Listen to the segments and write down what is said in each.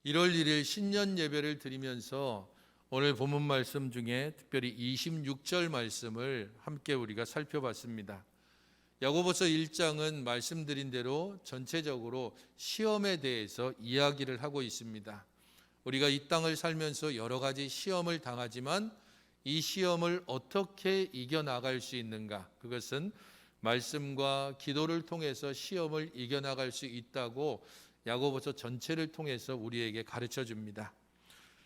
1월 1일 신년 예배를 드리면서 오늘 본문 말씀 중에 특별히 26절 말씀을 함께 우리가 살펴봤습니다. 야고보서 1장은 말씀드린 대로 전체적으로 시험에 대해서 이야기를 하고 있습니다. 우리가 이 땅을 살면서 여러 가지 시험을 당하지만 이 시험을 어떻게 이겨나갈 수 있는가? 그것은 말씀과 기도를 통해서 시험을 이겨나갈 수 있다고 야고보서 전체를 통해서 우리에게 가르쳐 줍니다.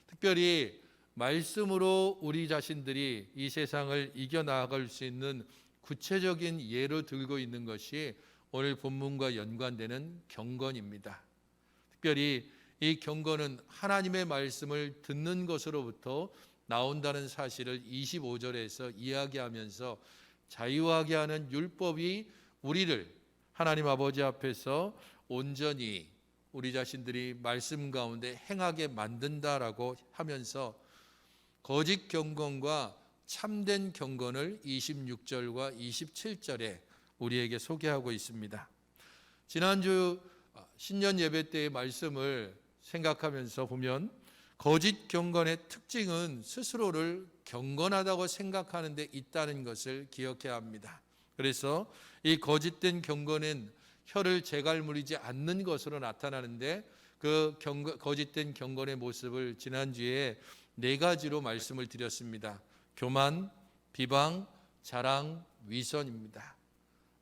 특별히 말씀으로 우리 자신들이 이 세상을 이겨나갈 수 있는 구체적인 예로 들고 있는 것이 오늘 본문과 연관되는 경건입니다. 특별히 이 경건은 하나님의 말씀을 듣는 것으로부터 나온다는 사실을 25절에서 이야기하면서 자유하게 하는 율법이 우리를 하나님 아버지 앞에서 온전히 우리 자신들이 말씀 가운데 행하게 만든다라고 하면서 거짓 경건과 참된 경건을 26절과 27절에 우리에게 소개하고 있습니다. 지난주 신년 예배 때의 말씀을 생각하면서 보면 거짓 경건의 특징은 스스로를 경건하다고 생각하는 데 있다는 것을 기억해야 합니다. 그래서 이 거짓된 경건은 혀를 재갈무리지 않는 것으로 나타나는데 그 거짓된 경건의 모습을 지난주에 4가지로 말씀을 드렸습니다. 교만, 비방, 자랑, 위선입니다.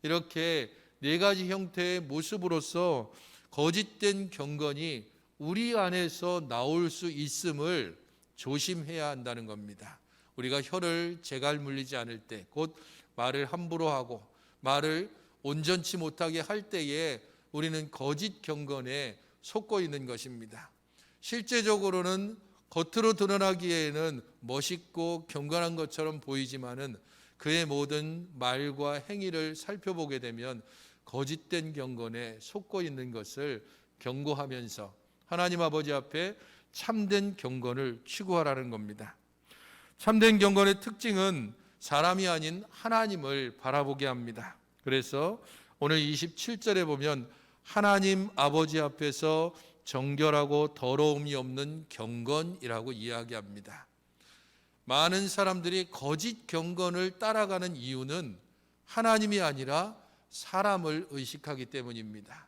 이렇게 4가지 형태의 모습으로서 거짓된 경건이 우리 안에서 나올 수 있음을 조심해야 한다는 겁니다. 우리가 혀를 재갈물리지 않을 때, 곧 말을 함부로 하고 말을 온전치 못하게 할 때에 우리는 거짓 경건에 속고 있는 것입니다. 실제적으로는 겉으로 드러나기에는 멋있고 경건한 것처럼 보이지만은 그의 모든 말과 행위를 살펴보게 되면 거짓된 경건에 속고 있는 것을 경고하면서 하나님 아버지 앞에 참된 경건을 추구하라는 겁니다. 참된 경건의 특징은 사람이 아닌 하나님을 바라보게 합니다. 그래서 오늘 27절에 보면 하나님 아버지 앞에서 정결하고 더러움이 없는 경건이라고 이야기합니다. 많은 사람들이 거짓 경건을 따라가는 이유는 하나님이 아니라 사람을 의식하기 때문입니다.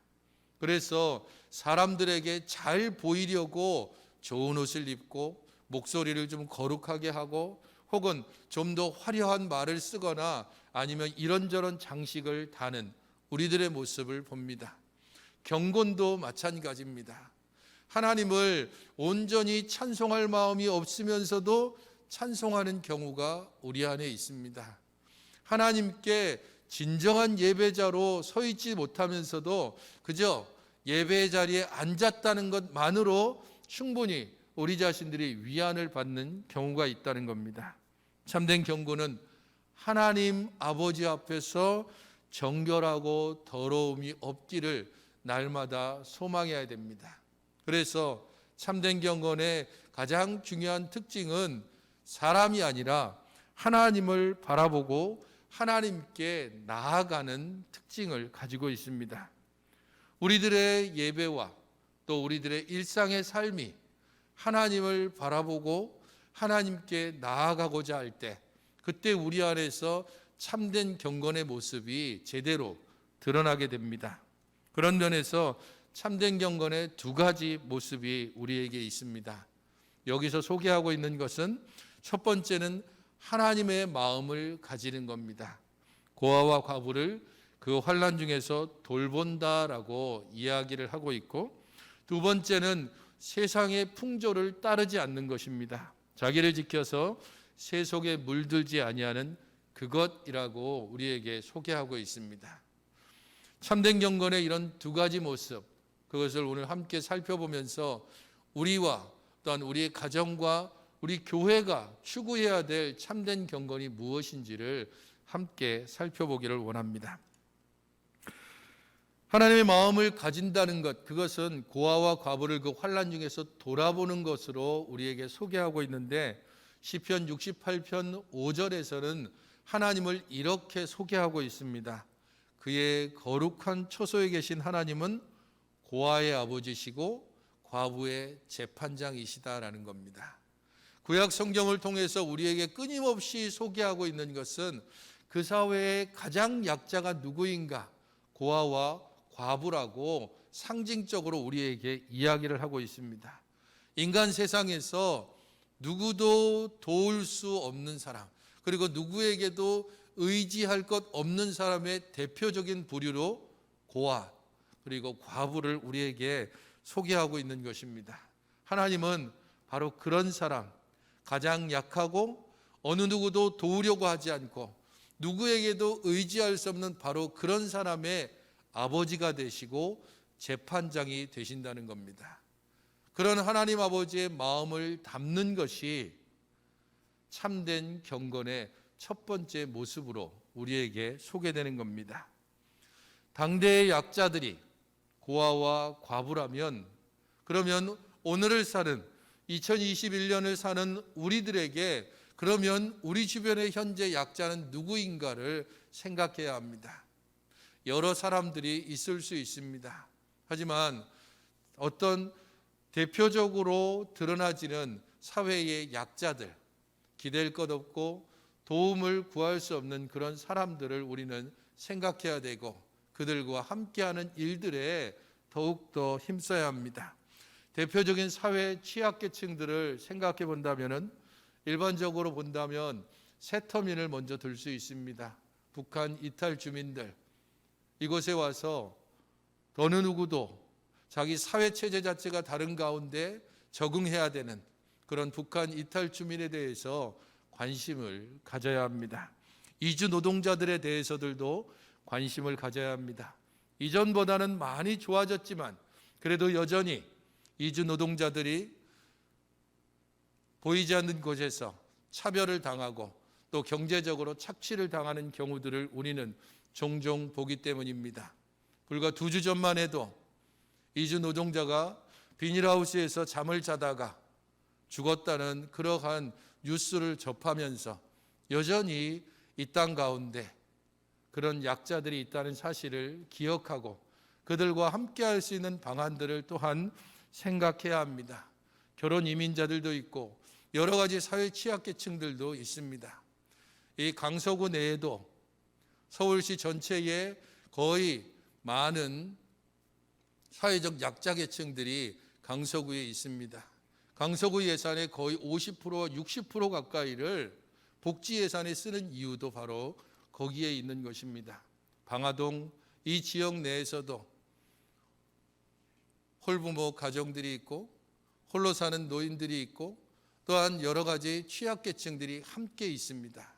그래서 사람들에게 잘 보이려고 좋은 옷을 입고 목소리를 좀 거룩하게 하고 혹은 좀 더 화려한 말을 쓰거나 아니면 이런저런 장식을 다는 우리들의 모습을 봅니다. 경건도 마찬가지입니다. 하나님을 온전히 찬송할 마음이 없으면서도 찬송하는 경우가 우리 안에 있습니다. 하나님께 진정한 예배자로 서 있지 못하면서도 그저 예배 자리에 앉았다는 것만으로 충분히 우리 자신들이 위안을 받는 경우가 있다는 겁니다. 참된 경건은 하나님 아버지 앞에서 정결하고 더러움이 없기를 날마다 소망해야 됩니다. 그래서 참된 경건의 가장 중요한 특징은 사람이 아니라 하나님을 바라보고 하나님께 나아가는 특징을 가지고 있습니다. 우리들의 예배와 또 우리들의 일상의 삶이 하나님을 바라보고 하나님께 나아가고자 할 때 그때 우리 안에서 참된 경건의 모습이 제대로 드러나게 됩니다. 그런 면에서 참된 경건의 2가지 모습이 우리에게 있습니다. 여기서 소개하고 있는 것은 첫 번째는 하나님의 마음을 가지는 겁니다. 고아와 과부를 그 환난 중에서 돌본다라고 이야기를 하고 있고, 2번째는 세상의 풍조를 따르지 않는 것입니다. 자기를 지켜서 세속에 물들지 아니하는 그것이라고 우리에게 소개하고 있습니다. 참된 경건의 이런 2가지 모습, 그것을 오늘 함께 살펴보면서 우리와 또한 우리의 가정과 우리 교회가 추구해야 될 참된 경건이 무엇인지를 함께 살펴보기를 원합니다. 하나님의 마음을 가진다는 것, 그것은 고아와 과부를 그 환난 중에서 돌아보는 것으로 우리에게 소개하고 있는데 시편 68편 5절에서는 하나님을 이렇게 소개하고 있습니다. 그의 거룩한 초소에 계신 하나님은 고아의 아버지시고 과부의 재판장이시다라는 겁니다. 구약 성경을 통해서 우리에게 끊임없이 소개하고 있는 것은 그 사회의 가장 약자가 누구인가, 고아와 과부라고 상징적으로 우리에게 이야기를 하고 있습니다. 인간 세상에서 누구도 도울 수 없는 사람, 그리고 누구에게도 의지할 것 없는 사람의 대표적인 부류로 고아 그리고 과부를 우리에게 소개하고 있는 것입니다. 하나님은 바로 그런 사람, 가장 약하고 어느 누구도 도우려고 하지 않고 누구에게도 의지할 수 없는 바로 그런 사람의 아버지가 되시고 재판장이 되신다는 겁니다. 그런 하나님 아버지의 마음을 담는 것이 참된 경건의 첫 번째 모습으로 우리에게 소개되는 겁니다. 당대의 약자들이 고아와 과부라면, 그러면 오늘을 사는 2021년을 사는 우리들에게 그러면 우리 주변의 현재 약자는 누구인가를 생각해야 합니다. 여러 사람들이 있을 수 있습니다. 하지만 어떤 대표적으로 드러나지는 사회의 약자들, 기댈 것 없고 도움을 구할 수 없는 그런 사람들을 우리는 생각해야 되고 그들과 함께하는 일들에 더욱더 힘써야 합니다. 대표적인 사회 취약계층들을 생각해 본다면 일반적으로 본다면 세터민을 먼저 들 수 있습니다. 북한 이탈 주민들, 이곳에 와서 어느 누구도 자기 사회체제 자체가 다른 가운데 적응해야 되는 그런 북한 이탈 주민에 대해서 관심을 가져야 합니다. 이주 노동자들에 대해서들도 관심을 가져야 합니다. 이전보다는 많이 좋아졌지만 그래도 여전히 이주 노동자들이 보이지 않는 곳에서 차별을 당하고 또 경제적으로 착취를 당하는 경우들을 우리는 종종 보기 때문입니다. 불과 2주 전만 해도 이주 노동자가 비닐하우스에서 잠을 자다가 죽었다는 그러한 뉴스를 접하면서 여전히 이 땅 가운데 그런 약자들이 있다는 사실을 기억하고 그들과 함께할 수 있는 방안들을 또한 생각해야 합니다. 결혼 이민자들도 있고 여러 가지 사회 취약계층들도 있습니다. 이 강서구 내에도 서울시 전체에 거의 많은 사회적 약자계층들이 강서구에 있습니다. 강서구 예산의 거의 50%와 60% 가까이를 복지 예산에 쓰는 이유도 바로 거기에 있는 것입니다. 방화동 이 지역 내에서도 홀부모 가정들이 있고 홀로 사는 노인들이 있고 또한 여러 가지 취약계층들이 함께 있습니다.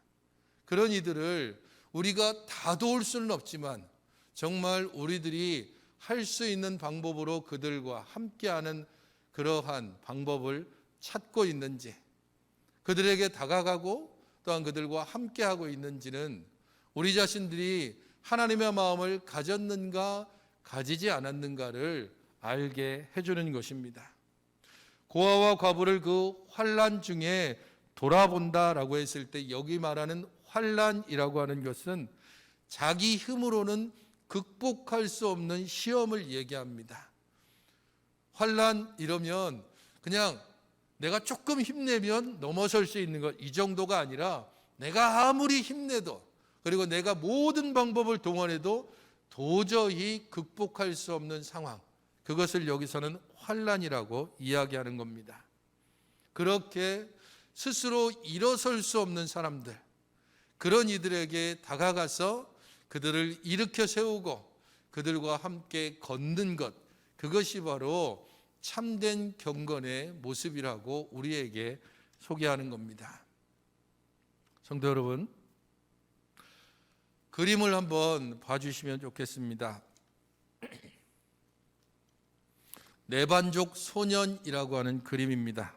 그런 이들을 우리가 다 도울 수는 없지만 정말 우리들이 할 수 있는 방법으로 그들과 함께하는 그러한 방법을 찾고 있는지, 그들에게 다가가고 또한 그들과 함께하고 있는지는 우리 자신들이 하나님의 마음을 가졌는가 가지지 않았는가를 알게 해주는 것입니다. 고아와 과부를 그 환난 중에 돌아본다라고 했을 때 여기 말하는 환난이라고 하는 것은 자기 힘으로는 극복할 수 없는 시험을 얘기합니다. 환난 이러면 그냥 내가 조금 힘내면 넘어설 수 있는 것, 이 정도가 아니라 내가 아무리 힘내도 그리고 내가 모든 방법을 동원해도 도저히 극복할 수 없는 상황, 그것을 여기서는 환난이라고 이야기하는 겁니다. 그렇게 스스로 일어설 수 없는 사람들, 그런 이들에게 다가가서 그들을 일으켜 세우고 그들과 함께 걷는 것, 그것이 바로 참된 경건의 모습이라고 우리에게 소개하는 겁니다. 성도 여러분, 그림을 한번 봐주시면 좋겠습니다. 내반족 소년이라고 하는 그림입니다.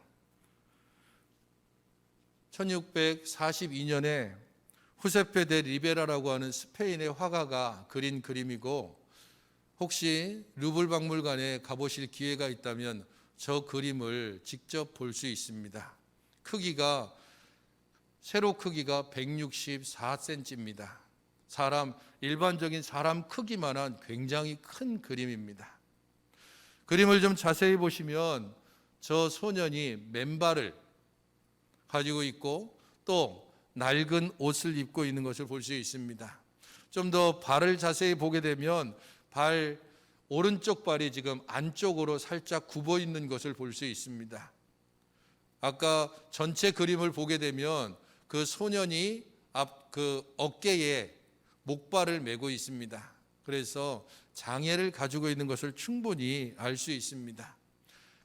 1642년에 후세페 데 리베라라고 하는 스페인의 화가가 그린 그림이고, 혹시 루블 박물관에 가보실 기회가 있다면 저 그림을 직접 볼 수 있습니다. 크기가, 세로 크기가 164cm입니다. 일반적인 사람 크기만한 굉장히 큰 그림입니다. 그림을 좀 자세히 보시면 저 소년이 맨발을 가지고 있고 또 낡은 옷을 입고 있는 것을 볼 수 있습니다. 좀 더 발을 자세히 보게 되면 오른쪽 발이 지금 안쪽으로 살짝 굽어 있는 것을 볼 수 있습니다. 아까 전체 그림을 보게 되면 그 소년이 어깨에 목발을 메고 있습니다. 그래서 장애를 가지고 있는 것을 충분히 알 수 있습니다.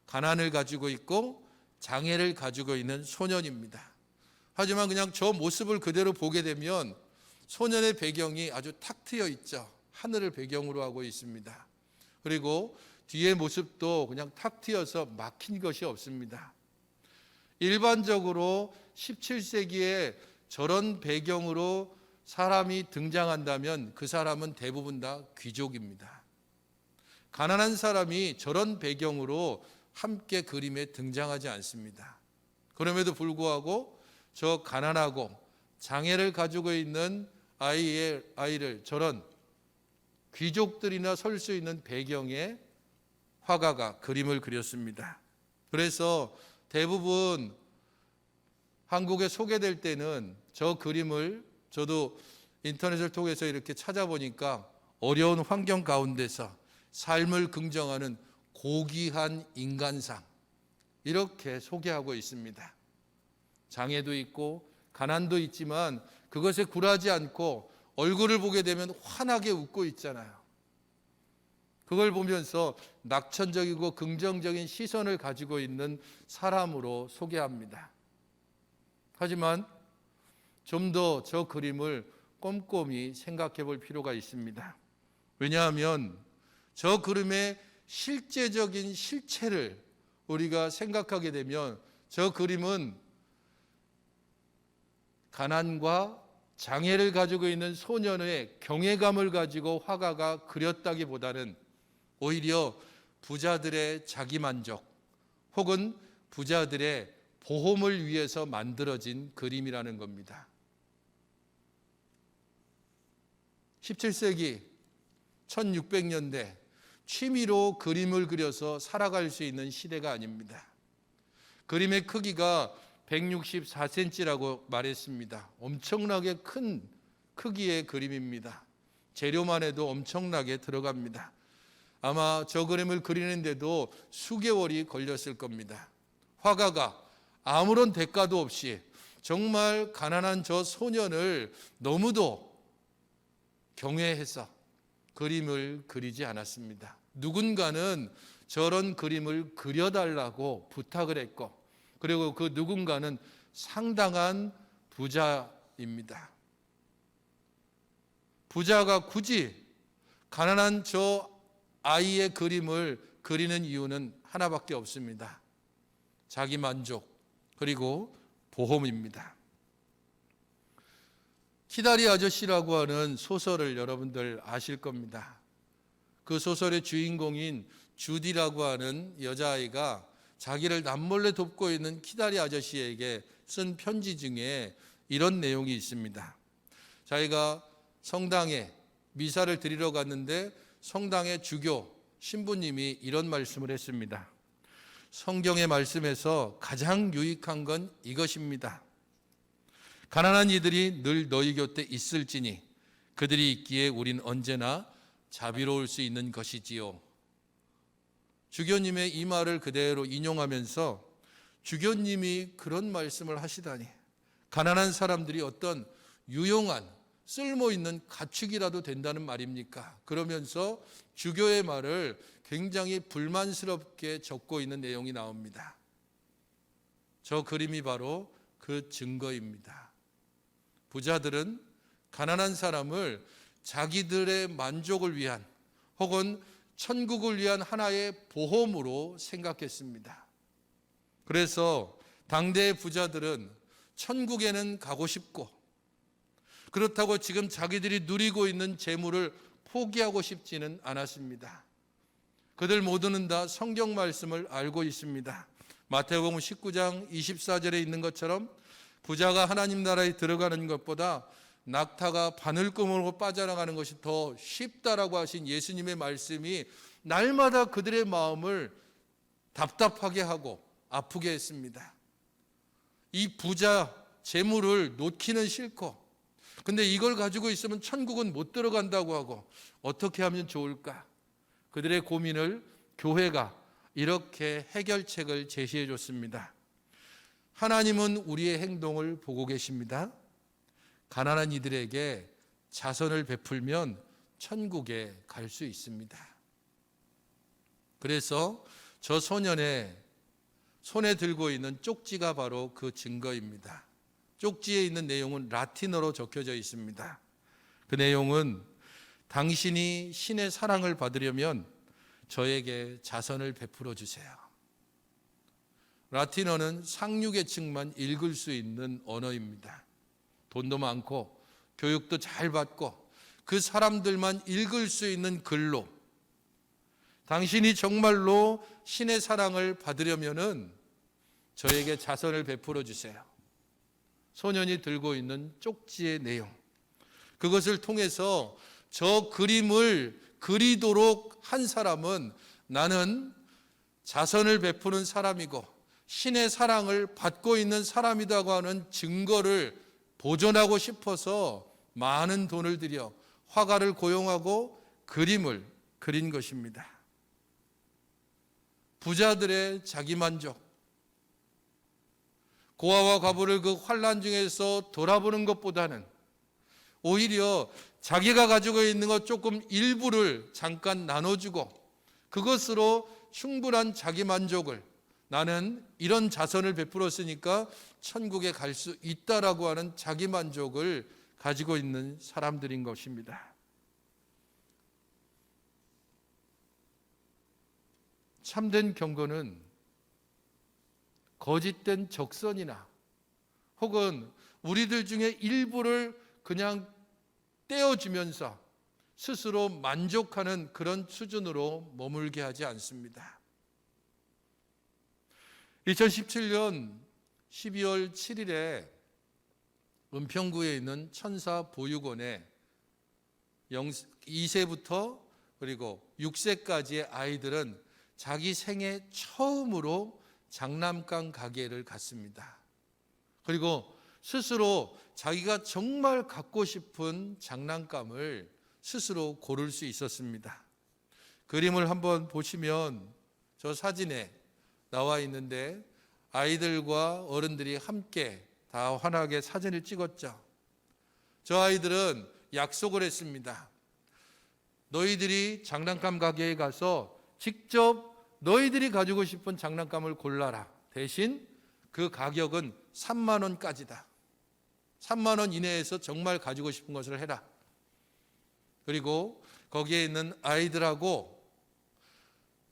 가난을 가지고 있고 장애를 가지고 있는 소년입니다. 하지만 그냥 저 모습을 그대로 보게 되면 소년의 배경이 아주 탁 트여 있죠. 하늘을 배경으로 하고 있습니다. 그리고 뒤의 모습도 그냥 탁 트여서 막힌 것이 없습니다. 일반적으로 17세기에 저런 배경으로 사람이 등장한다면 그 사람은 대부분 다 귀족입니다. 가난한 사람이 저런 배경으로 함께 그림에 등장하지 않습니다. 그럼에도 불구하고 저 가난하고 장애를 가지고 있는 아이를 저런 귀족들이나 설 수 있는 배경에 화가가 그림을 그렸습니다. 그래서 대부분 한국에 소개될 때는 저 그림을 저도 인터넷을 통해서 이렇게 찾아보니까 어려운 환경 가운데서 삶을 긍정하는 고귀한 인간상 이렇게 소개하고 있습니다. 장애도 있고 가난도 있지만 그것에 굴하지 않고 얼굴을 보게 되면 환하게 웃고 있잖아요. 그걸 보면서 낙천적이고 긍정적인 시선을 가지고 있는 사람으로 소개합니다. 하지만 좀 더 저 그림을 꼼꼼히 생각해 볼 필요가 있습니다. 왜냐하면 저 그림의 실제적인 실체를 우리가 생각하게 되면 저 그림은 가난과 장애를 가지고 있는 소년의 경외감을 가지고 화가가 그렸다기보다는 오히려 부자들의 자기만족 혹은 부자들의 보험을 위해서 만들어진 그림이라는 겁니다. 17세기 1600년대 취미로 그림을 그려서 살아갈 수 있는 시대가 아닙니다. 그림의 크기가 164cm라고 말했습니다. 엄청나게 큰 크기의 그림입니다. 재료만 해도 엄청나게 들어갑니다. 아마 저 그림을 그리는데도 수개월이 걸렸을 겁니다. 화가가 아무런 대가도 없이 정말 가난한 저 소년을 너무도 경외해서 그림을 그리지 않았습니다. 누군가는 저런 그림을 그려달라고 부탁을 했고, 그리고 그 누군가는 상당한 부자입니다. 부자가 굳이 가난한 저 아이의 그림을 그리는 이유는 하나밖에 없습니다. 자기 만족, 그리고 보험입니다. 키다리 아저씨라고 하는 소설을 여러분들 아실 겁니다. 그 소설의 주인공인 주디라고 하는 여자아이가 자기를 남몰래 돕고 있는 키다리 아저씨에게 쓴 편지 중에 이런 내용이 있습니다. 자기가 성당에 미사를 드리러 갔는데 성당의 주교 신부님이 이런 말씀을 했습니다. 성경의 말씀에서 가장 유익한 건 이것입니다. 가난한 이들이 늘 너희 곁에 있을지니 그들이 있기에 우린 언제나 자비로울 수 있는 것이지요. 주교님의 이 말을 그대로 인용하면서 주교님이 그런 말씀을 하시다니, 가난한 사람들이 어떤 유용한 쓸모있는 가축이라도 된다는 말입니까? 그러면서 주교의 말을 굉장히 불만스럽게 적고 있는 내용이 나옵니다. 저 그림이 바로 그 증거입니다. 부자들은 가난한 사람을 자기들의 만족을 위한 혹은 천국을 위한 하나의 보험으로 생각했습니다. 그래서 당대의 부자들은 천국에는 가고 싶고, 그렇다고 지금 자기들이 누리고 있는 재물을 포기하고 싶지는 않았습니다. 그들 모두는 다 성경 말씀을 알고 있습니다. 마태복음 19장 24절에 있는 것처럼 부자가 하나님 나라에 들어가는 것보다 낙타가 바늘구멍으로 빠져나가는 것이 더 쉽다라고 하신 예수님의 말씀이 날마다 그들의 마음을 답답하게 하고 아프게 했습니다. 이 부자 재물을 놓기는 싫고, 근데 이걸 가지고 있으면 천국은 못 들어간다고 하고 어떻게 하면 좋을까? 그들의 고민을 교회가 이렇게 해결책을 제시해 줬습니다. 하나님은 우리의 행동을 보고 계십니다. 가난한 이들에게 자선을 베풀면 천국에 갈 수 있습니다. 그래서 저 소년의 손에 들고 있는 쪽지가 바로 그 증거입니다. 쪽지에 있는 내용은 라틴어로 적혀져 있습니다. 그 내용은 당신이 신의 사랑을 받으려면 저에게 자선을 베풀어 주세요. 라틴어는 상류계층만 읽을 수 있는 언어입니다. 돈도 많고 교육도 잘 받고 그 사람들만 읽을 수 있는 글로, 당신이 정말로 신의 사랑을 받으려면은 저에게 자선을 베풀어 주세요. 소년이 들고 있는 쪽지의 내용, 그것을 통해서 저 그림을 그리도록 한 사람은 나는 자선을 베푸는 사람이고 신의 사랑을 받고 있는 사람이라고 하는 증거를 보존하고 싶어서 많은 돈을 들여 화가를 고용하고 그림을 그린 것입니다. 부자들의 자기만족, 고아와 과부를 그 환난 중에서 돌아보는 것보다는 오히려 자기가 가지고 있는 것 조금 일부를 잠깐 나눠주고 그것으로 충분한 자기만족을, 나는 이런 자선을 베풀었으니까 천국에 갈 수 있다라고 하는 자기만족을 가지고 있는 사람들인 것입니다. 참된 경건은 거짓된 적선이나 혹은 우리들 중에 일부를 그냥 떼어주면서 스스로 만족하는 그런 수준으로 머물게 하지 않습니다. 2017년 12월 7일에 은평구에 있는 천사보육원에 2세부터 그리고 6세까지의 아이들은 자기 생애 처음으로 장난감 가게를 갔습니다. 그리고 스스로 자기가 정말 갖고 싶은 장난감을 스스로 고를 수 있었습니다. 그림을 한번 보시면 저 사진에 나와 있는데 아이들과 어른들이 함께 다 환하게 사진을 찍었죠. 저 아이들은 약속을 했습니다. 너희들이 장난감 가게에 가서 직접 너희들이 가지고 싶은 장난감을 골라라. 대신 그 가격은 3만 원까지다. 3만 원 이내에서 정말 가지고 싶은 것을 해라. 그리고 거기에 있는 아이들하고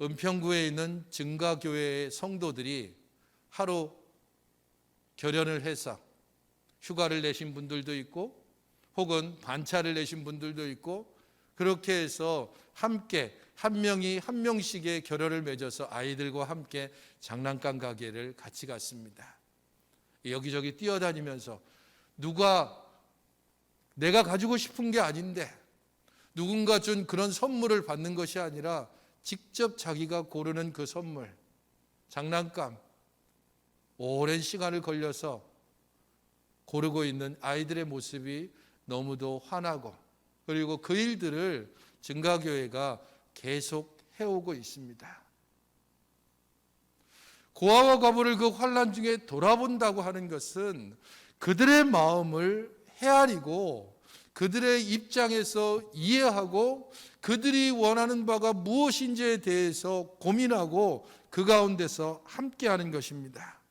은평구에 있는 증가교회의 성도들이 하루 결연을 해서 휴가를 내신 분들도 있고 혹은 반차를 내신 분들도 있고 그렇게 해서 함께 한 명이 한 명씩의 결연을 맺어서 아이들과 함께 장난감 가게를 같이 갔습니다. 여기저기 뛰어다니면서 누가 내가 가지고 싶은 게 아닌데 누군가 준 그런 선물을 받는 것이 아니라 직접 자기가 고르는 그 선물, 장난감, 오랜 시간을 걸려서 고르고 있는 아이들의 모습이 너무도 환하고 그리고 그 일들을 증가교회가 계속 해오고 있습니다. 고아와 과부를 그 환난 중에 돌아본다고 하는 것은 그들의 마음을 헤아리고 그들의 입장에서 이해하고 그들이 원하는 바가 무엇인지에 대해서 고민하고 그 가운데서 함께하는 것입니다.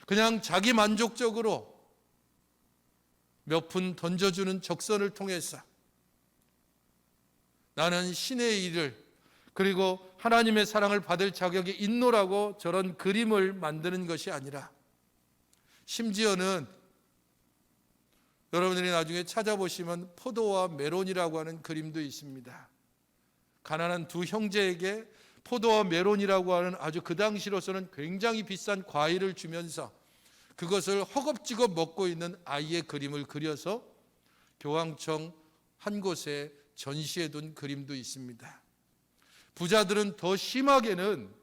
그냥 자기 만족적으로 몇 푼 던져주는 적선을 통해서 나는 신의 일을 그리고 하나님의 사랑을 받을 자격이 있노라고 저런 그림을 만드는 것이 아니라 심지어는 여러분들이 나중에 찾아보시면 포도와 메론이라고 하는 그림도 있습니다. 가난한 두 형제에게 포도와 메론이라고 하는 아주 그 당시로서는 굉장히 비싼 과일을 주면서 그것을 허겁지겁 먹고 있는 아이의 그림을 그려서 교황청 한 곳에 전시해 둔 그림도 있습니다. 부자들은 더 심하게는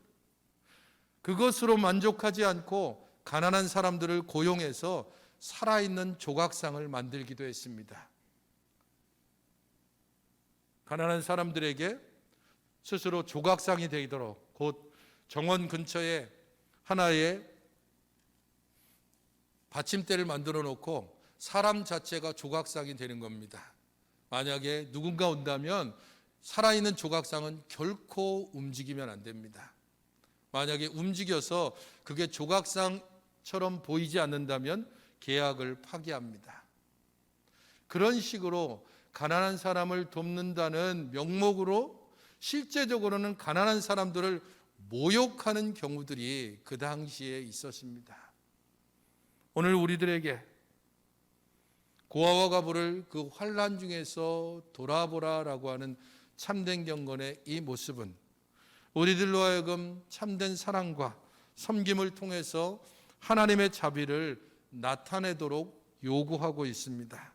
그것으로 만족하지 않고 가난한 사람들을 고용해서 살아있는 조각상을 만들기도 했습니다. 가난한 사람들에게 스스로 조각상이 되도록 곧 정원 근처에 하나의 받침대를 만들어 놓고 사람 자체가 조각상이 되는 겁니다. 만약에 누군가 온다면 살아있는 조각상은 결코 움직이면 안 됩니다. 만약에 움직여서 그게 조각상처럼 보이지 않는다면 계약을 파기합니다. 그런 식으로 가난한 사람을 돕는다는 명목으로 실제적으로는 가난한 사람들을 모욕하는 경우들이 그 당시에 있었습니다. 오늘 우리들에게 고아와 과부를 그 환난 중에서 돌아보라라고 하는 참된 경건의 이 모습은 우리들로 하여금 참된 사랑과 섬김을 통해서 하나님의 자비를 나타내도록 요구하고 있습니다.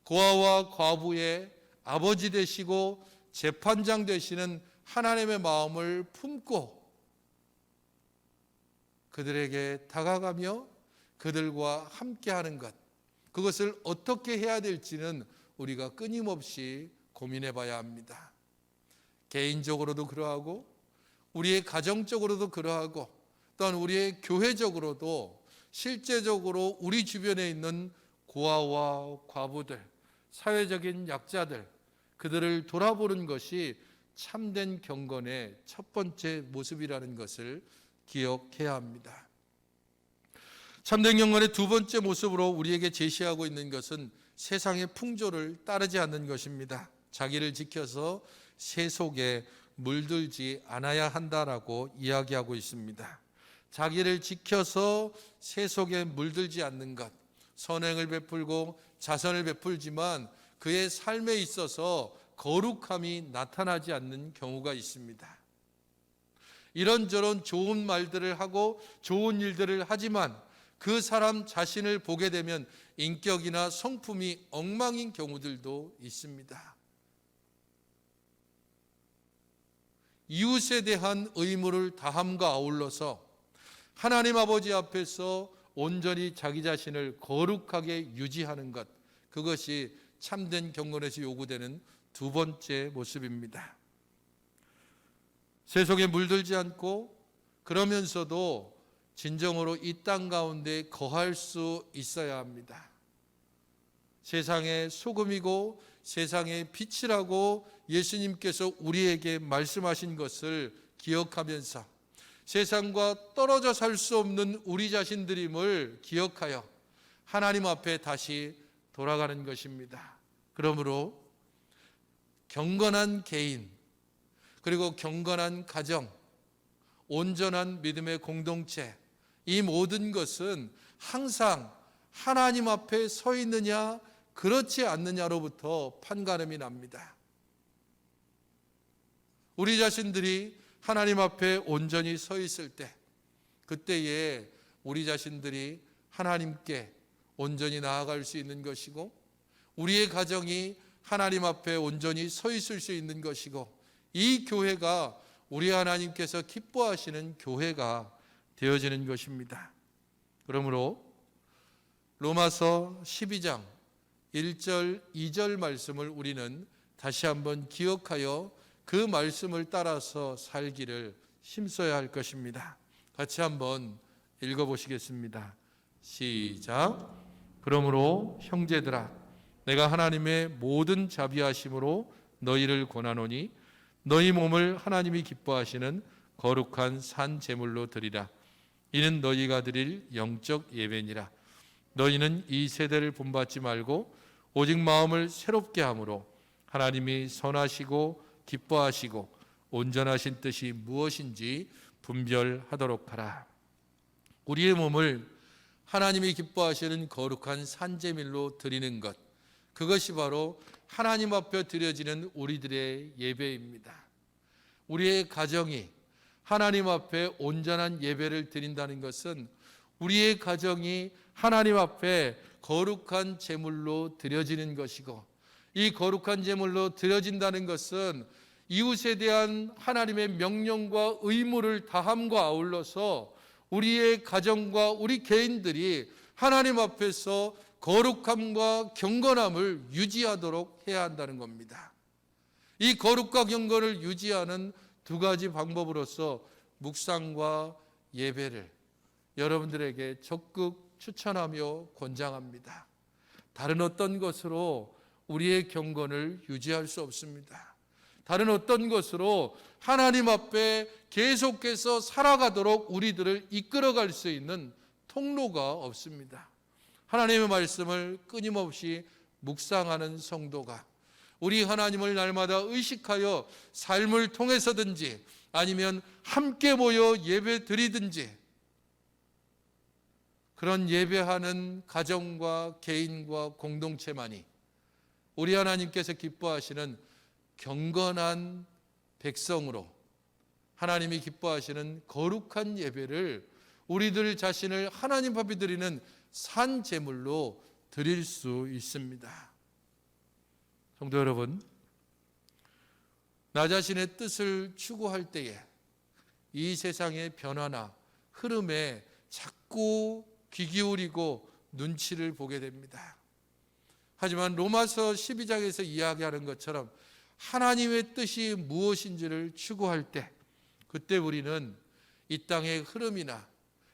고아와 과부의 아버지 되시고 재판장 되시는 하나님의 마음을 품고 그들에게 다가가며 그들과 함께하는 것, 그것을 어떻게 해야 될지는 우리가 끊임없이 고민해 봐야 합니다. 개인적으로도 그러하고 우리의 가정적으로도 그러하고 또한 우리의 교회적으로도 실제적으로 우리 주변에 있는 고아와 과부들, 사회적인 약자들, 그들을 돌아보는 것이 참된 경건의 첫 번째 모습이라는 것을 기억해야 합니다. 참된 경건의 두 번째 모습으로 우리에게 제시하고 있는 것은 세상의 풍조를 따르지 않는 것입니다. 자기를 지켜서 세속에 물들지 않아야 한다라고 이야기하고 있습니다. 자기를 지켜서 세속에 물들지 않는 것, 선행을 베풀고 자선을 베풀지만 그의 삶에 있어서 거룩함이 나타나지 않는 경우가 있습니다. 이런저런 좋은 말들을 하고 좋은 일들을 하지만 그 사람 자신을 보게 되면 인격이나 성품이 엉망인 경우들도 있습니다. 이웃에 대한 의무를 다함과 아울러서 하나님 아버지 앞에서 온전히 자기 자신을 거룩하게 유지하는 것, 그것이 참된 경건에서 요구되는 두 번째 모습입니다. 세속에 물들지 않고 그러면서도 진정으로 이 땅 가운데 거할 수 있어야 합니다. 세상의 소금이고 세상의 빛이라고 예수님께서 우리에게 말씀하신 것을 기억하면서 세상과 떨어져 살 수 없는 우리 자신들임을 기억하여 하나님 앞에 다시 돌아가는 것입니다. 그러므로 경건한 개인, 그리고 경건한 가정, 온전한 믿음의 공동체, 이 모든 것은 항상 하나님 앞에 서 있느냐 그렇지 않느냐로부터 판가름이 납니다. 우리 자신들이 하나님 앞에 온전히 서 있을 때, 그때에 우리 자신들이 하나님께 온전히 나아갈 수 있는 것이고 우리의 가정이 하나님 앞에 온전히 서 있을 수 있는 것이고 이 교회가 우리 하나님께서 기뻐하시는 교회가 되어지는 것입니다. 그러므로 로마서 12장 1절 2절 말씀을 우리는 다시 한번 기억하여 그 말씀을 따라서 살기를 힘써야 할 것입니다. 같이 한번 읽어보시겠습니다. 시작. 그러므로 형제들아, 내가 하나님의 모든 자비하심으로 너희를 권하노니 너희 몸을 하나님이 기뻐하시는 거룩한 산 제물로 드리라. 이는 너희가 드릴 영적 예배니라. 너희는 이 세대를 본받지 말고 오직 마음을 새롭게 함으로 하나님이 선하시고 기뻐하시고 온전하신 뜻이 무엇인지 분별하도록 하라. 우리의 몸을 하나님이 기뻐하시는 거룩한 산제물로 드리는 것, 그것이 바로 하나님 앞에 드려지는 우리들의 예배입니다. 우리의 가정이 하나님 앞에 온전한 예배를 드린다는 것은 우리의 가정이 하나님 앞에 거룩한 제물로 드려지는 것이고, 이 거룩한 제물로 드려진다는 것은 이웃에 대한 하나님의 명령과 의무를 다함과 아울러서 우리의 가정과 우리 개인들이 하나님 앞에서 거룩함과 경건함을 유지하도록 해야 한다는 겁니다. 이 거룩과 경건을 유지하는 두 가지 방법으로서 묵상과 예배를 여러분들에게 적극 추천하며 권장합니다. 다른 어떤 것으로 우리의 경건을 유지할 수 없습니다. 다른 어떤 것으로 하나님 앞에 계속해서 살아가도록 우리들을 이끌어갈 수 있는 통로가 없습니다. 하나님의 말씀을 끊임없이 묵상하는 성도가 우리 하나님을 날마다 의식하여 삶을 통해서든지 아니면 함께 모여 예배 드리든지 그런 예배하는 가정과 개인과 공동체만이 우리 하나님께서 기뻐하시는 경건한 백성으로 하나님이 기뻐하시는 거룩한 예배를 우리들 자신을 하나님 앞에 드리는 산 제물로 드릴 수 있습니다. 성도 여러분, 나 자신의 뜻을 추구할 때에 이 세상의 변화나 흐름에 자꾸 귀 기울이고 눈치를 보게 됩니다. 하지만 로마서 12장에서 이야기하는 것처럼 하나님의 뜻이 무엇인지를 추구할 때 그때 우리는 이 땅의 흐름이나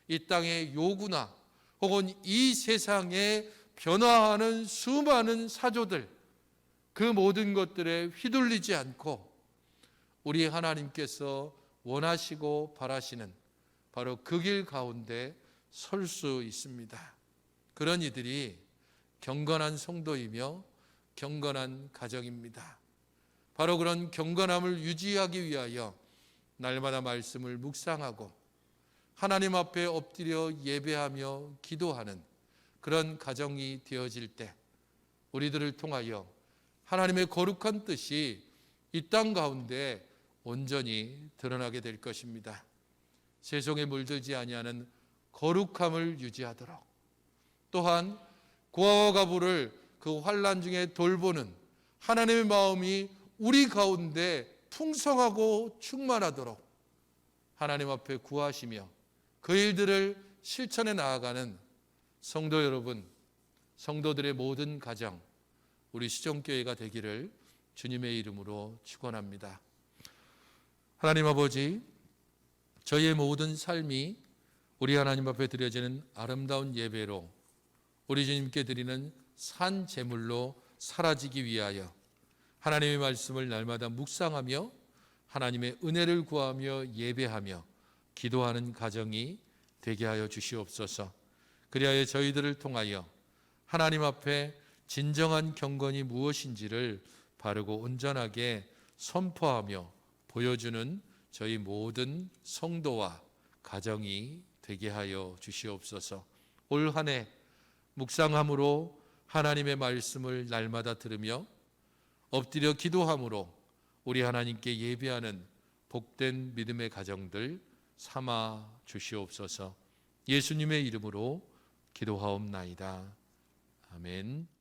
이 땅의 요구나 혹은 이 세상에 변화하는 수많은 사조들 그 모든 것들에 휘둘리지 않고 우리 하나님께서 원하시고 바라시는 바로 그 길 가운데 설 수 있습니다. 그런 이들이 경건한 성도이며 경건한 가정입니다. 바로 그런 경건함을 유지하기 위하여 날마다 말씀을 묵상하고 하나님 앞에 엎드려 예배하며 기도하는 그런 가정이 되어질 때 우리들을 통하여 하나님의 거룩한 뜻이 이 땅 가운데 온전히 드러나게 될 것입니다. 세속에 물들지 아니하는 거룩함을 유지하도록 또한 고아와 과부를 그 환난 중에 돌보는 하나님의 마음이 우리 가운데 풍성하고 충만하도록 하나님 앞에 구하시며 그 일들을 실천해 나아가는 성도 여러분, 성도들의 모든 가정, 우리 시종교회가 되기를 주님의 이름으로 축원합니다. 하나님 아버지, 저희의 모든 삶이 우리 하나님 앞에 드려지는 아름다운 예배로 우리 주님께 드리는 산 제물로 사라지기 위하여 하나님의 말씀을 날마다 묵상하며 하나님의 은혜를 구하며 예배하며 기도하는 가정이 되게 하여 주시옵소서. 그리하여 저희들을 통하여 하나님 앞에 진정한 경건이 무엇인지를 바르고 온전하게 선포하며 보여주는 저희 모든 성도와 가정이 되게 하여 주시옵소서. 올 한 해 묵상함으로 하나님의 말씀을 날마다 들으며 엎드려 기도함으로 우리 하나님께 예배하는 복된 믿음의 가정들 삼아 주시옵소서. 예수님의 이름으로 기도하옵나이다. 아멘.